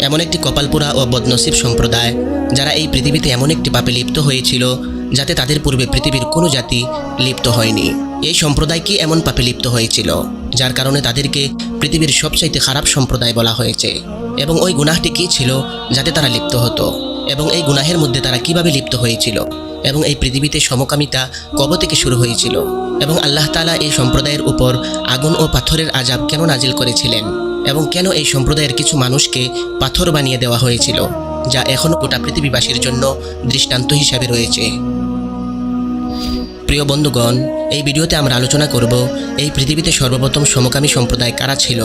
এমন একটি কপালপোড়া ও বদনসিব সম্প্রদায় যারা এই পৃথিবীতে এমন একটি পাপে লিপ্ত হয়েছিল যাতে তাদের পূর্বে পৃথিবীর কোনো জাতি লিপ্ত হয়নি। এই সম্প্রদায় কি এমন পাপে লিপ্ত হয়েছিল যার কারণে তাদেরকে পৃথিবীর সবচাইতে খারাপ সম্প্রদায় বলা হয়েছে? এবং ওই গুনাহটি কী ছিল যাতে তারা লিপ্ত হতো, এবং এই গুনাহের মধ্যে তারা কিভাবে লিপ্ত হয়েছিল, এবং এই পৃথিবীতে সমকামিতা কবে থেকে শুরু হয়েছিল, এবং আল্লাহ তাআলা এই সম্প্রদায়ের উপর আগুন ও পাথরের আযাব কেন নাজিল করেছিলেন, এবং কেন এই সম্প্রদায়ের কিছু মানুষকে পাথর বানিয়ে দেওয়া হয়েছিল, যা এখনও গোটা পৃথিবীবাসীর জন্য দৃষ্টান্ত হিসাবে রয়েছে। প্রিয় বন্ধুগণ, এই ভিডিওতে আমরা আলোচনা করব এই পৃথিবীতে সর্বপ্রথম সমকামী সম্প্রদায় কারা ছিল,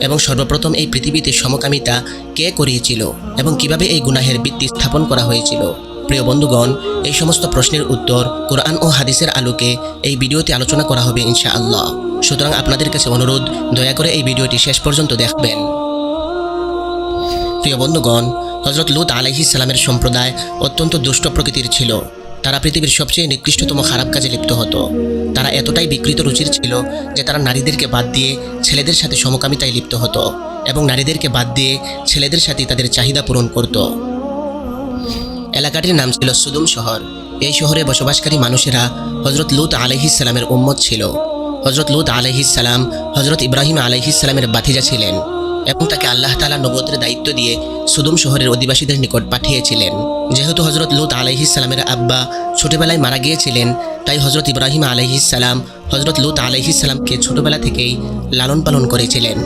এবং সর্বপ্রথম এই পৃথিবীতে সমকামিতা কে করিয়েছিল, এবং কিভাবে এই গুনাহের ভিত্তি স্থাপন করা হয়েছিল। প্রিয় বন্ধুগণ, এই সমস্ত প্রশ্নের উত্তর কোরআন ও হাদিসের আলোকে এই ভিডিওতে আলোচনা করা হবে ইনশাআল্লাহ। সুতরাং আপনাদের কাছে অনুরোধ, দয়া করে এই ভিডিওটি শেষ পর্যন্ত দেখবেন। প্রিয় বন্ধুগণ, হযরত লূত আলাইহিস সালামের সম্প্রদায় অত্যন্ত দুষ্ট প্রকৃতির ছিল। তারা পৃথিবীর সবচেয়ে নিকৃষ্টতম খারাপ কাজে লিপ্ত হতো। তারা এতটাই বিকৃত রুচির ছিল যে তারা নারীদেরকে বাদ দিয়ে ছেলেদের সাথে সমকামিতায় লিপ্ত হতো, এবং নারীদেরকে বাদ দিয়ে ছেলেদের সাথে তাদের চাহিদা পূরণ করত। এলাকাটির নাম ছিল সুদুম শহর। এই শহরে বসবাসকারী মানুষেরা হযরত লূত আলাইহিস সালামের উম্মত ছিল। হযরত লূত আলাইহিস সালাম হযরত ইব্রাহিম আলাইহিস সালামের ভাতিজা ছিলেন, এবং তাকে আল্লাহ তাআলা নবুয়তের দায়িত্ব দিয়ে সুদুম শহরের অধিবাসীদের নিকট পাঠিয়েছিলেন। যেহেতু হযরত লূত আলাইহিস সালামের আব্বা ছোটবেলায় মারা গিয়েছিলেন, তাই হযরত ইব্রাহিম আলাইহিস সালাম হযরত লূত আলাইহিস সালামকে ছোটবেলা থেকেই লালন পালন করেছিলেন।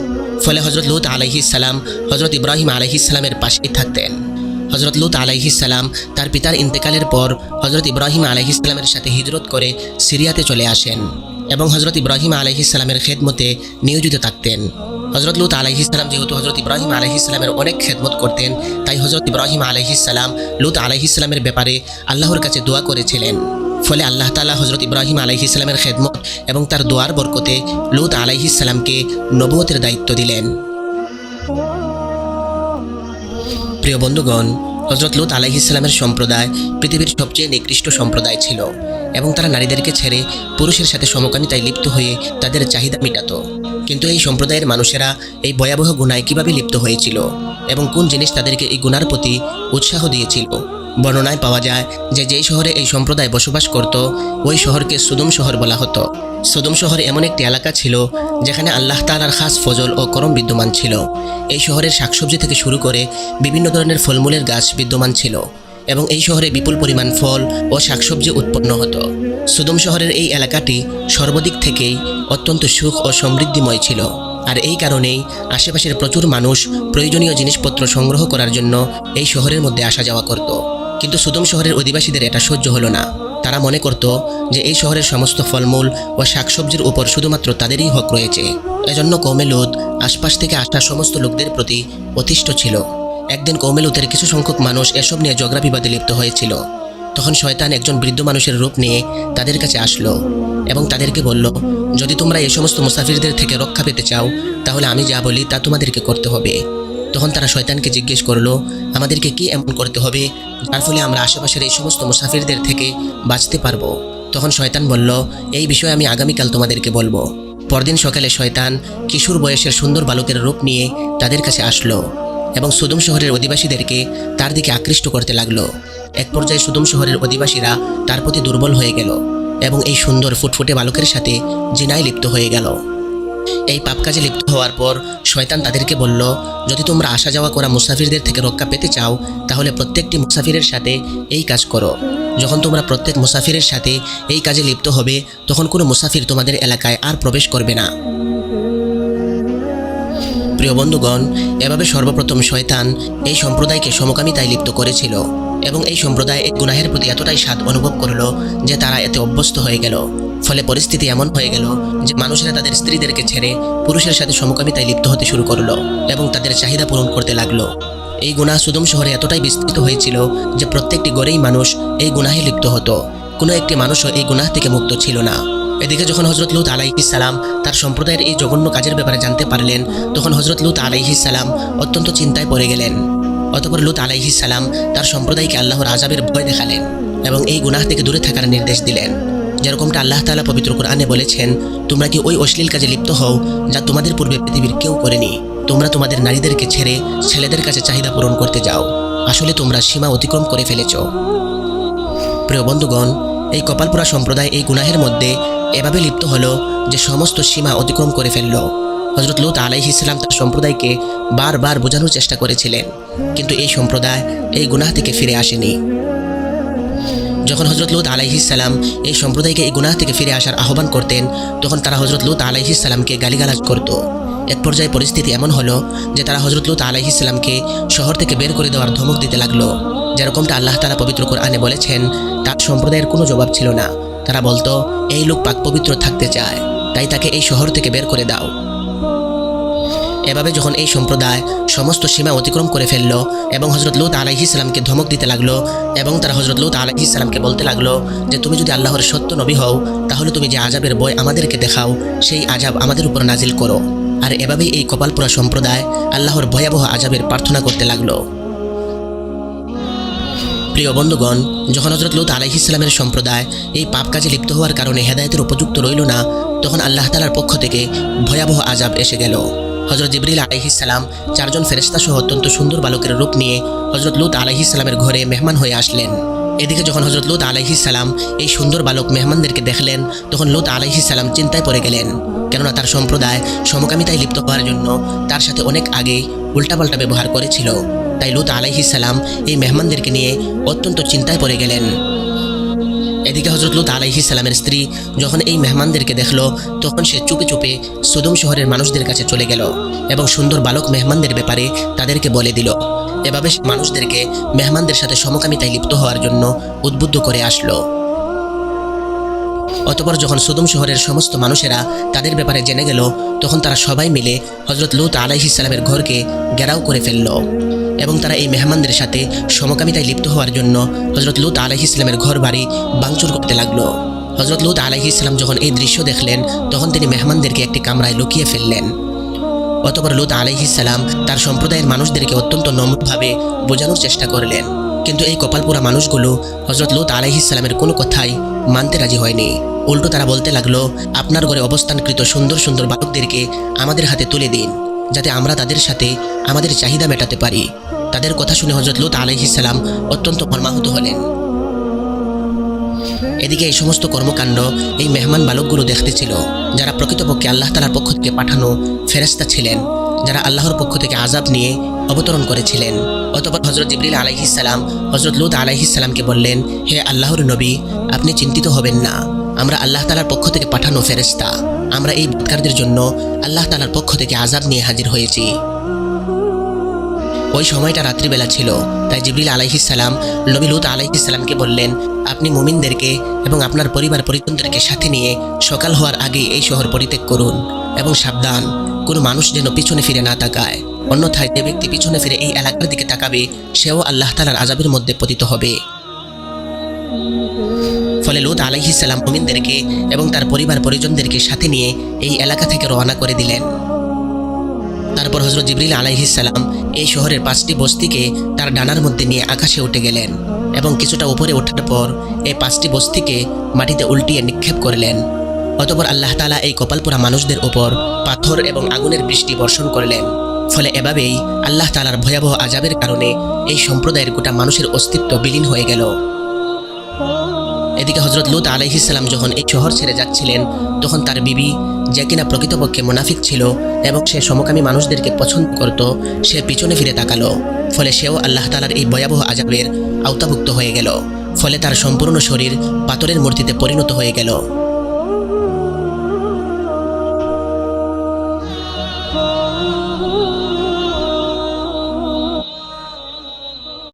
ফলে হযরত লূত আলাইহিস সালাম হযরত ইব্রাহিম আলাইহিস সালামের পাশেই থাকতেন। হযরত লূত আলাইহিস সালাম তার পিতার ইন্তেকালের পর হযরত ইব্রাহিম আলাইহিস সালামের সাথে হিজরত করে সিরিয়াতে চলে আসেন, এবং হযরত ইব্রাহিম আলাইহিস সালামের খেদমতে নিয়োজিত থাকতেন। হযরত লূত আলাইহিস সালাম যেহেতু হযরত ইব্রাহিম আলাইহিস সালামের অনেক খেদমত করতেন, তাই হযরত ইব্রাহিম আলাইহিস সালাম লূত আলাইহিস সালামের ব্যাপারে আল্লাহর কাছে দোয়া করেছিলেন। ফলে আল্লাহ তাআলা হযরত ইব্রাহিম আলাইহিস সালামের খেদমত এবং তার দোয়ার বরকতে লূত আলাইহিস সালামকে নবুয়তের দায়িত্ব দিলেন। প্রিয় বন্ধুগণ, হযরত লূত আলাইহিস সালামের সম্প্রদায় পৃথিবীর সবচেয়ে নিকৃষ্ট সম্প্রদায় ছিল, এবং তারা নারীদেরকে ছেড়ে পুরুষের সাথে সমকামিতায় লিপ্ত হয়ে তাদের চাহিদা মেটাত। কিন্তু এই সম্প্রদায়ের মানুষেরা এই ভয়াবহ গুনায় কিভাবে লিপ্ত হয়েছিল, এবং কোন জিনিস তাদেরকে এই গুনার প্রতি উৎসাহ দিয়েছিল? বর্ণনায় পাওয়া যায় যে যেই শহরে এই সম্প্রদায় বসবাস করত, ওই শহরকে সুদুম শহর বলা হতো। সুদুম শহর এমন একটি এলাকা ছিল যেখানে আল্লাহ তাআলার খাস ফজল ও করম বিদ্যমান ছিল। এই শহরের শাকসবজি থেকে শুরু করে বিভিন্ন ধরনের ফলমূলের গাছ বিদ্যমান ছিল, এবং এই শহরে বিপুল পরিমাণ ফল ও শাকসবজি উৎপন্ন হতো। সুদুম শহরের এই এলাকাটি সর্বদিক থেকেই অত্যন্ত সুখ ও সমৃদ্ধিময় ছিল, আর এই কারণেই আশেপাশের প্রচুর মানুষ প্রয়োজনীয় জিনিসপত্র সংগ্রহ করার জন্য এই শহরের মধ্যে আসা যাওয়া করত। কিন্তু সুদুম শহরের অধিবাসীদের এটা সহ্য হলো না। তারা মনে করত যে এই শহরের সমস্ত ফলমূল ও শাকসবজির উপর শুধুমাত্র তাদেরই হক রয়েছে। এজন্য কওমে লূত আশপাশ থেকে আসা সমস্ত লোকদের প্রতি অতিষ্ঠ ছিল। একদিন কওমে লূতের কিছু সংখ্যক মানুষ এসব নিয়ে ঝগড়া বিবাদে লিপ্ত হয়েছিল। তখন শয়তান একজন বৃদ্ধ মানুষের রূপ নিয়ে তাদের কাছে আসলো, এবং তাদেরকে বলল, যদি তোমরা এই সমস্ত মুসাফিরদের থেকে রক্ষা পেতে চাও, তাহলে আমি যা বলি তা তোমাদেরকে করতে হবে। তখন তারা শয়তানকে জিজ্ঞেস করলো, আমাদেরকে কি এমন করতে হবে যার ফলে আমরা আশেপাশের এই সমস্ত মুসাফিরদের থেকে বাঁচতে পারবো? তখন শয়তান বলল, এই বিষয়ে আমি আগামীকাল তোমাদেরকে বলবো। পরদিন সকালে শয়তান কিশোর বয়সের সুন্দর বালকের রূপ নিয়ে তাদের কাছে আসলো, এবং সুদুম শহরের অধিবাসীদেরকে তার দিকে আকৃষ্ট করতে লাগলো। এক পর্যায়ে সুদুম শহরের অধিবাসীরা তার প্রতি দুর্বল হয়ে গেল, এবং এই সুন্দর ফুটফুটে বালকের সাথে জিনায় লিপ্ত হয়ে গেল। এই পাপ কাজে লিপ্ত হওয়ার পর শয়তান তাদেরকে বলল, যদি তোমরা আসা যাওয়া করা মুসাফিরদের থেকে রক্ষা পেতে চাও, তাহলে প্রত্যেকটি মুসাফিরের সাথে এই কাজ করো। যখন তোমরা প্রত্যেক মুসাফিরের সাথে এই কাজে লিপ্ত হবে, তখন কোনো মুসাফির তোমাদের এলাকায় আর প্রবেশ করবে না। প্রিয় বন্ধুগণ, এভাবে সর্বপ্রথম শয়তান এই সম্প্রদায়কে সমকামিতায় লিপ্ত করেছিল, এবং এই সম্প্রদায় এই গুনাহের প্রতি এতটাই স্বাদ অনুভব করলো যে তারা এতে অভ্যস্ত হয়ে গেল। ফলে পরিস্থিতি এমন হয়ে গেল যে মানুষেরা তাদের স্ত্রীদেরকে ছেড়ে পুরুষের সাথে সমকামিতায় লিপ্ত হতে শুরু করলো, এবং তাদের চাহিদা পূরণ করতে লাগলো। এই গুনাহ সুদুম শহরে এতটাই বিস্তৃত হয়েছিল যে প্রত্যেকটি গড়েই মানুষ এই গুনাহে লিপ্ত হতো। কোনো একটি মানুষও এই গুনাহ থেকে মুক্ত ছিল না। এদিকে যখন হযরত লূত আলাইহিস সালাম তার সম্প্রদায়ের এই জঘন্য কাজের ব্যাপারে জানতে পারলেন, তখন হযরত লূত আলাইহিস সালাম অত্যন্ত চিন্তায় পড়ে গেলেন। অতঃপর লূত আলাইহিস সালাম তার সম্প্রদায়কে আল্লাহর আযাবের ভয় দেখালেন, এবং এই গুনাহ থেকে দূরে থাকার নির্দেশ দিলেন। যেরকমটা আল্লাহ তাআলা পবিত্র কোরআনে বলেছেন, তোমরা কি ওই অশ্লীল কাজে লিপ্ত হও যা তোমাদের পূর্বে পৃথিবীর কেউ করেনি? তোমরা তোমাদের নারীদেরকে ছেড়ে ছেলেদের কাছে চাহিদা পূরণ করতে যাও। আসলে তোমরা সীমা অতিক্রম করে ফেলেছ। প্রিয় বন্ধুগণ, এই কপালপোড়া সম্প্রদায় এই গুনাহের মধ্যে এভাবে লিপ্ত হলো যে সমস্ত সীমা অতিক্রম করে ফেলল। হযরত লূত আলাইহিস সালাম তার সম্প্রদায়কে বারবার বোঝানোর চেষ্টা করেছিলেন, কিন্তু এই সম্প্রদায় এই গুনাহ থেকে ফিরে আসেনি। যখন হযরত লূত আলাইহিস সালাম এই সম্প্রদায়কে এই গুনাহ থেকে ফিরে আসার আহ্বান করতেন, তখন তারা হযরত লূত আলাইহিস সালামকে গালিগালাজ করত। এক পর্যায়ে পরিস্থিতি এমন হলো যে তারা হযরত লূত আলাইহিস সালামকে শহর থেকে বের করে দেওয়ার ধমক দিতে লাগলো। যেরকমটা আল্লাহ তাআলা পবিত্র কোরআনে বলেছেন, তার সম্প্রদায়ের কোনো জবাব ছিল না। তারা বলতো, এই লোক পাক পবিত্র থাকতে চায়, তাই তাকে এই শহর থেকে বের করে দাও। এভাবে যখন এই সম্প্রদায় সমস্ত সীমা অতিক্রম করে ফেলল এবং হযরত লূত আলাইহিস সালামকে ধমক দিতে লাগলো, এবং তারা হযরত লূত আলাইহিস সালামকে বলতে লাগলো যে তুমি যদি আল্লাহর সত্য নবী হও, তাহলে তুমি যে আযাবের ভয় আমাদেরকে দেখাও, সেই আযাব আমাদের উপর নাজিল করো। আর এভাবেই এই কপালপোড়া সম্প্রদায় আল্লাহর ভয়াবহ আযাবের প্রার্থনা করতে লাগলো। প্রিয় বন্ধুগণ, যখন হযরত লূত আলাইহিস সালামের সম্প্রদায় এই পাপ কাজে লিপ্ত হওয়ার কারণে হেদায়েতের উপযুক্ত রইল না, তখন আল্লাহ তাআলার পক্ষ থেকে ভয়াবহ আযাব এসে গেল। হযরত জিবরিল আলাইহিস সালাম 4 জন ফেরেশতা সহ অত্যন্ত সুন্দর বালকের রূপ নিয়ে হযরত লূত আলাইহিস সালামের ঘরে মেহমান হয়ে আসলেন। এদিকে যখন হযরত লূত আলাইহিস সালাম এই সুন্দর বালক মেহমানদেরকে দেখলেন, তখন লূত আলাইহিস সালাম চিন্তায় পড়ে গেলেন, কেননা তার সম্প্রদায় সমকামিতায় লিপ্ত হওয়ার জন্য তার সাথে অনেক আগেই উল্টাপাল্টা ব্যবহার করেছিল। তাই লূত আলাইহিস সালাম এই মেহমানদেরকে নিয়ে অত্যন্ত চিন্তায় পড়ে গেলেন। এদিকে হযরত লূত আলাইহিস সালামের স্ত্রী যখন এই মেহমানদেরকে দেখল, তখন সে চুপে চুপে সদম শহরের মানুষদের কাছে চলে গেল এবং সুন্দর বালক মেহমানদের ব্যাপারে তাদেরকে বলে দিল। এভাবে সে মানুষদেরকে মেহমানদের সাথে সমকামিতায় লিপ্ত হওয়ার জন্য উদ্বুদ্ধ করে আসলো। অতঃপর যখন সদম শহরের সমস্ত মানুষেরা তাদের ব্যাপারে জেনে গেল, তখন তারা সবাই মিলে হযরত লূত আলাইহিস সালামের ঘরকে ঘেরাও করে ফেলল এবং তারা এই মেহমানদের সাথে সমকামিতায় লিপ্ত হওয়ার জন্য হযরত লূত আলাইহিস সালামের ঘর বাড়ি ভাঙচুর করতে লাগলো। হযরত লূত আলাইহিস সালাম যখন এই দৃশ্য দেখলেন, তখন তিনি মেহমানদেরকে একটি কামরায় লুকিয়ে ফেললেন। অতঃপর লূত আলাইহিস সালাম তার সম্প্রদায়ের মানুষদেরকে অত্যন্ত নম্রভাবে বোঝানোর চেষ্টা করলেন, কিন্তু এই কপালপোড়া মানুষগুলো হযরত লূত আলাইহিস সালামের কোনো কথাই মানতে রাজি হয়নি। উল্টো তারা বলতে লাগলো, আপনার ঘরে অবস্থানকৃত সুন্দর সুন্দর বালকদেরকে আমাদের হাতে তুলে দিন, যাতে আমরা তাদের সাথে আমাদের চাহিদা মেটাতে পারি। তাদের কথা শুনে হযরত লূত আলাইহিস সালাম অত্যন্ত মর্মাহত হলেন। এদিকে এই সমস্ত কর্মকাণ্ড এই মেহমান বালকগুলো দেখতেছিল, যারা প্রকৃতপক্ষে আল্লাহ তাআলার পক্ষ থেকে পাঠানো ফেরেশতা ছিলেন, যারা আল্লাহর পক্ষ থেকে আযাব নিয়ে অবতরণ করেছিলেন। অতঃপর হযরত জিবরিল আলাইহিস সালাম হযরত লূত আলাইহিস সালামকে বললেন, হে আল্লাহর নবী, আপনি চিন্তিত হবেন না, আমরা আল্লাহ তাআলার পক্ষ থেকে পাঠানো ফেরেশতা। আমরা এই বদকারদের জন্য আল্লাহ তাআলার পক্ষ থেকে আযাব নিয়ে হাজির হয়েছি। ওই সময়টা রাত্রিবেলা ছিল, তাই জিবরিল আলাইহিস সালাম নবী লূত আলাইহিস সালামকে বললেন, আপনি মুমিনদেরকে এবং আপনার পরিবার পরিজনদেরকে সাথে নিয়ে সকাল হওয়ার আগে এই শহর পরিত্যাগ করুন এবং সাবধান, কোনো মানুষ যেন পিছনে ফিরে না তাকায়, অন্যথায় যে ব্যক্তি পিছনে ফিরে এই এলাকার দিকে তাকাবে সেও আল্লাহ তাআলার আযাবের মধ্যে পতিত হবে। ফলে লূত আলাইহিস সালাম মুমিনদেরকে এবং তার পরিবার পরিজনদেরকে সাথে নিয়ে এই এলাকা থেকে রওনা করে দিলেন। তারপর হযরত জিবরিল আলাইহিস সালাম এই শহরের 5টি বস্তিকে তার ডানার মধ্যে নিয়ে আকাশে উঠে গেলেন এবং কিছুটা উপরে ওঠার পর এই 5টি বস্তিকে মাটিতে উল্টিয়ে নিক্ষেপ করলেন। অতঃপর আল্লাহ তাআলা এই কপালপোড়া মানুষদের উপর পাথর এবং আগুনের বৃষ্টি বর্ষণ করলেন। ফলে এভাবেই আল্লাহ তাআলার ভয়াবহ আযাবের কারণে এই সম্প্রদায়ের গোটা মানুষের অস্তিত্ব বিলীন হয়ে গেল। এদিকে হযরত লূত আলাইহিস সালাম যখন এই শহর ছেড়ে যাচ্ছিলেন, তখন তার বিবি, যে কিনা প্রকৃতপক্ষে মুনাফিক ছিল এবং সে সমকামী মানুষদেরকে পছন্দ করত, সে পিছনে ফিরে তাকালো। ফলে সেও আল্লাহ তাআলার এই ভয়াবহ আযাবের আওতাভুক্ত হয়ে গেল। ফলে তার সম্পূর্ণ শরীর পাথরের মূর্তিতে পরিণত হয়ে গেল।